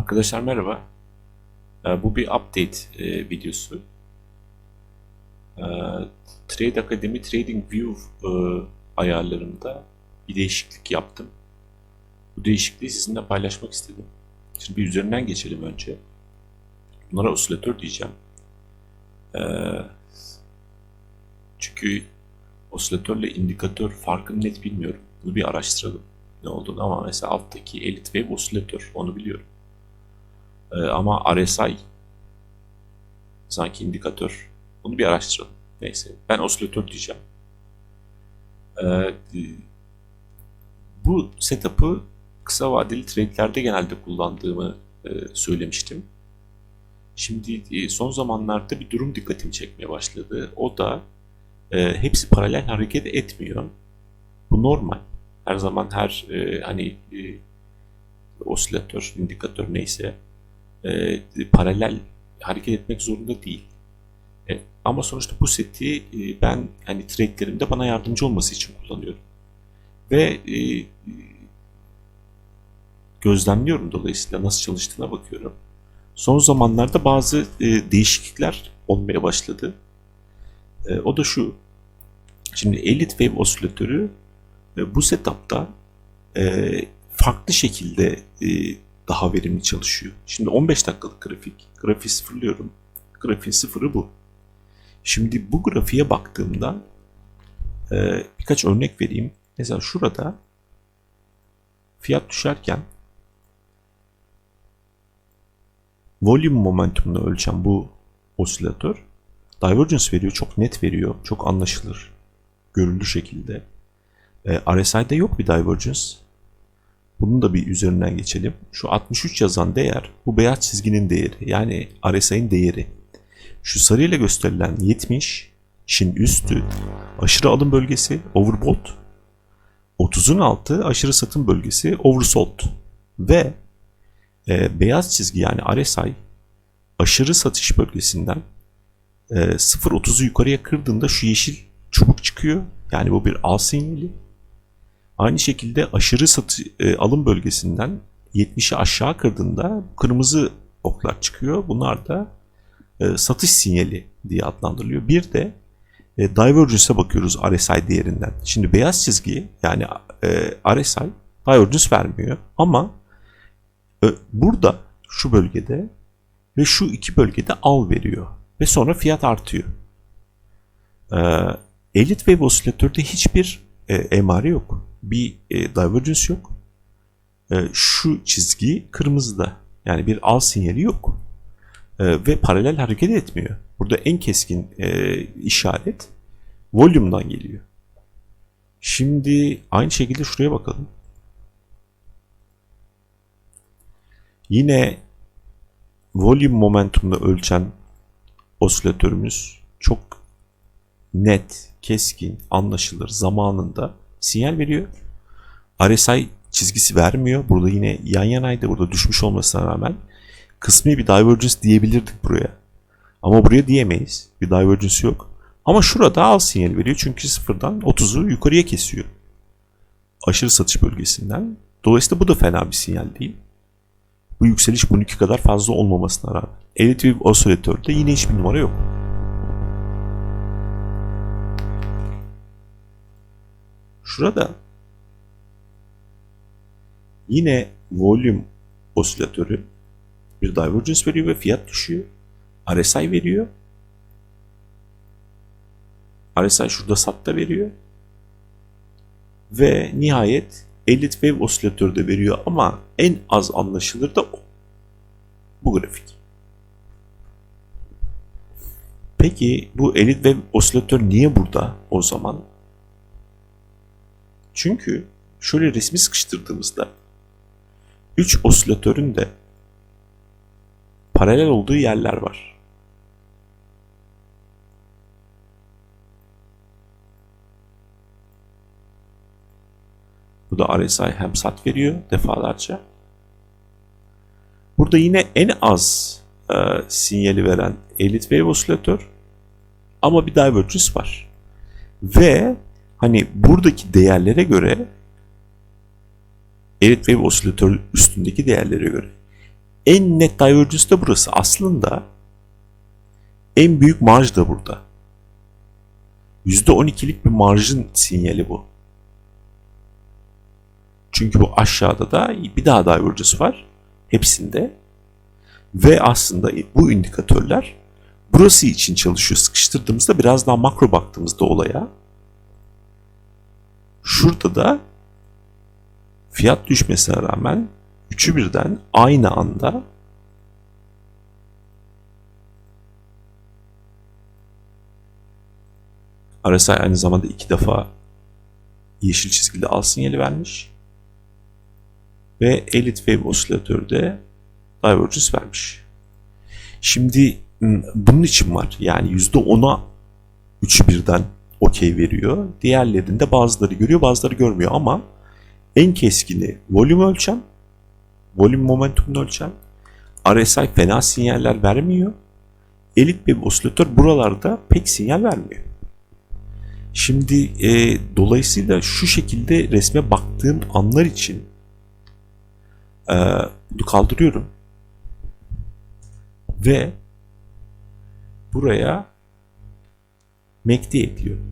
Arkadaşlar merhaba. Bu bir update videosu. Ee, Trade Academy Trading View ayarlarımda bir değişiklik yaptım. Bu değişikliği sizinle paylaşmak istedim. Şimdi bir üzerinden geçelim önce. Bunlara osilatör diyeceğim. Ee, Çünkü osilatörle indikatör farkını net bilmiyorum. Bunu bir araştıralım ne olduğunu, ama mesela alttaki Elite Wave osilatör, onu biliyorum. Ama RSI sanki indikatör. Bunu bir araştıralım. Neyse. Ben osilatör diyeceğim. Ee, Bu setup'ı kısa vadeli trade'lerde genelde kullandığımı söylemiştim. Şimdi son zamanlarda bir durum dikkatimi çekmeye başladı. O da hepsi paralel hareket etmiyor. Bu normal. Her zaman osilatör, indikatör neyse paralel hareket etmek zorunda değil. Ama sonuçta bu seti ben trade'lerimde bana yardımcı olması için kullanıyorum. Ve gözlemliyorum, dolayısıyla nasıl çalıştığına bakıyorum. Son zamanlarda bazı değişiklikler olmaya başladı. O da şu. Şimdi Elite Wave osilatörü bu setup'ta farklı şekilde daha verimli çalışıyor. Şimdi 15 dakikalık grafik. Grafiği sıfırlıyorum. Grafiğin sıfırı bu. Şimdi bu grafiğe baktığımda birkaç örnek vereyim. Mesela şurada fiyat düşerken volume momentumunu ölçen bu osilatör divergence veriyor. Çok net veriyor. Çok anlaşılır. Görüldü şekilde. RSI'de yok bir divergence. Bunun da bir üzerinden geçelim. Şu 63 yazan değer bu beyaz çizginin değeri. Yani RSI'nin değeri. Şu sarıyla gösterilen 70'in üstü aşırı alım bölgesi, overbought. 30'un altı aşırı satım bölgesi, oversold. Ve beyaz çizgi yani RSI aşırı satış bölgesinden 0.30'u yukarıya kırdığında şu yeşil çubuk çıkıyor. Yani bu bir al sinyali. Aynı şekilde aşırı alım bölgesinden 70'i aşağı kırdığında kırmızı oklar çıkıyor. Bunlar da satış sinyali diye adlandırılıyor. Bir de divergence'e bakıyoruz RSI değerinden. Şimdi beyaz çizgi yani RSI divergence vermiyor ama burada şu bölgede ve şu iki bölgede al veriyor ve sonra fiyat artıyor. Elite Wave osilatörde hiçbir emare yok. Bir divergence yok. Şu çizgi kırmızıda. Yani bir al sinyali yok. Ve paralel hareket etmiyor. Burada en keskin işaret volume'dan geliyor. Şimdi aynı şekilde şuraya bakalım. Yine volume momentumunu ölçen osilatörümüz çok net, keskin, anlaşılır zamanında sinyal veriyor. RSI çizgisi vermiyor. Burada yine yan yanaydı. Burada düşmüş olmasına rağmen kısmi bir divergence diyebilirdik buraya. Ama buraya diyemeyiz. Bir divergence yok. Ama şurada al sinyal veriyor. Çünkü sıfırdan 30'u yukarıya kesiyor. Aşırı satış bölgesinden. Dolayısıyla bu da fena bir sinyal değil. Bu yükseliş bununki kadar fazla olmamasına rağmen. Elite Wave osilatörde yine hiçbir numara yok. Şurada yine volume osilatörü bir divergence veriyor ve fiyat düşüyor. RSI veriyor. RSI şurada SAT'ta veriyor. Ve nihayet Elite Wave osilatörü de veriyor ama en az anlaşılır da o. Bu grafik. Peki bu Elite Wave osilatör niye burada o zaman? Çünkü şöyle resmi sıkıştırdığımızda 3 osilatörün de paralel olduğu yerler var. Burada RSI hem SAT veriyor defalarca. Burada yine en az sinyali veren Elite Wave osilatör ama bir divergence var. Ve buradaki değerlere göre Elite Wave osilatör üstündeki değerlere göre En net divergence de burası. Aslında en büyük marj da burada. %12'lik bir marjın sinyali bu. Çünkü bu aşağıda da bir daha divergence var. Hepsinde. Ve aslında bu indikatörler burası için çalışıyor. Sıkıştırdığımızda, biraz daha makro baktığımızda olaya, şurada da fiyat düşmesine rağmen üçü birden aynı anda RSI aynı zamanda 2 defa yeşil çizgili al sinyali vermiş ve Elliott Wave osilatörü de divergence vermiş. Şimdi bunun için var. Yani %10'a üçü birden okey veriyor. Diğerlerinde bazıları görüyor, bazıları görmüyor ama en keskini volüm ölçem, volüm momentumunu ölçem. RSI fena sinyaller vermiyor. Elliott Wave osilatör buralarda pek sinyal vermiyor. Şimdi dolayısıyla şu şekilde resme baktığım anlar için bunu kaldırıyorum ve buraya MACD ekliyorum.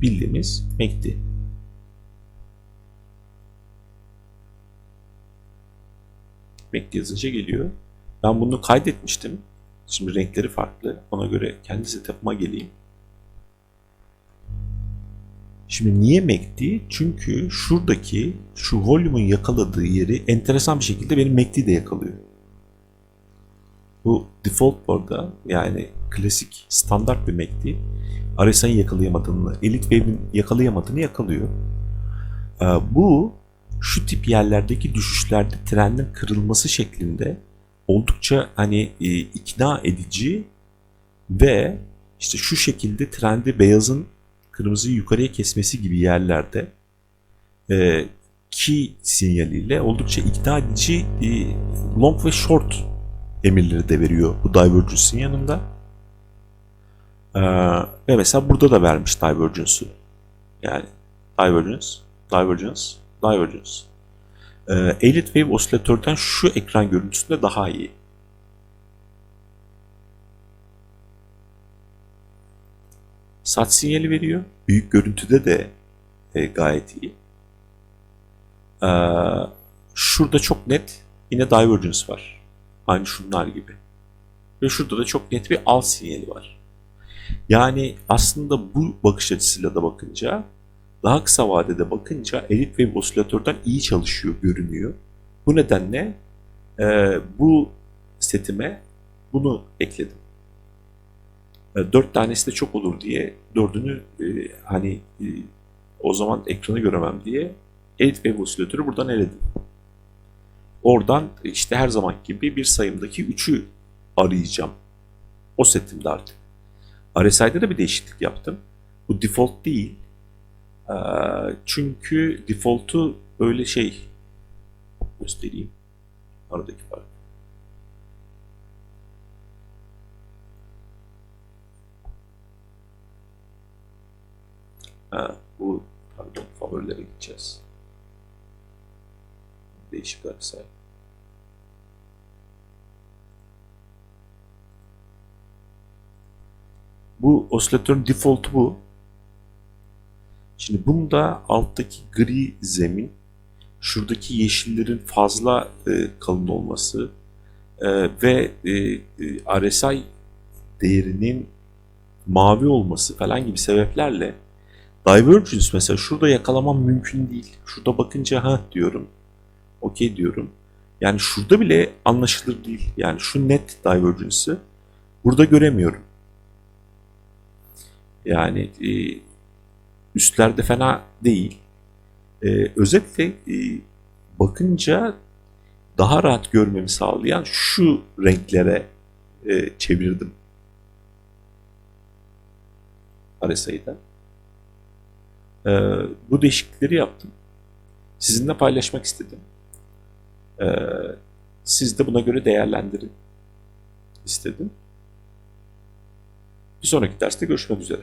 Bildiğimiz MACD. MACD yazınca geliyor. Ben bunu kaydetmiştim. Şimdi renkleri farklı. Ona göre kendi setup'ıma geleyim. Şimdi niye MACD? Çünkü şuradaki şu volume'un yakaladığı yeri enteresan bir şekilde benim MACD de yakalıyor. Bu default burada, yani klasik standart bir MACD. RSI'yi yakalayamadığını, Elliott Wave'in yakalayamadığını yakalıyor. Bu şu tip yerlerdeki düşüşlerde trendin kırılması şeklinde oldukça ikna edici ve işte şu şekilde trendi beyazın kırmızıyı yukarıya kesmesi gibi yerlerde key sinyaliyle oldukça ikna edici long ve short emirleri de veriyor bu divergence'ın yanında. Ve mesela burada da vermiş divergence'ı. Yani divergence, divergence, divergence. Elliott Wave osilatörden şu ekran görüntüsünde daha iyi. Sat sinyali veriyor. Büyük görüntüde de gayet iyi. Şurada çok net yine divergence var. Aynı şunlar gibi. Ve şurada da çok net bir al sinyali var. Yani aslında bu bakış açısıyla da bakınca, daha kısa vadede bakınca Elliott Wave osilatörden iyi çalışıyor görünüyor. Bu nedenle bu setime bunu ekledim. 4 tanesi de çok olur diye 4'ünü o zaman ekranı göremem diye Elliott Wave osilatörü buradan eledim. Oradan işte her zaman gibi bir sayımdaki 3'ü arayacağım. O setimde artık. RSI'de de bir değişiklik yaptım. Bu default değil. Çünkü default'u öyle göstereyim. Aradaki fark. Bu favorilere gideceğiz. Değişik RSI. Bu osilatörün default'u bu. Şimdi bunda alttaki gri zemin, şuradaki yeşillerin fazla kalın olması ve RSI değerinin mavi olması falan gibi sebeplerle divergence mesela şurada yakalamam mümkün değil. Şurada bakınca diyorum, okey diyorum. Yani şurada bile anlaşılır değil. Yani şu net divergence'ı burada göremiyorum. Yani üstlerde fena değil. Özetle bakınca daha rahat görmemi sağlayan şu renklere çevirdim RSI'den. Bu değişiklikleri yaptım. Sizinle paylaşmak istedim. Siz de buna göre değerlendirin istedim. Bir sonraki derste görüşmek üzere.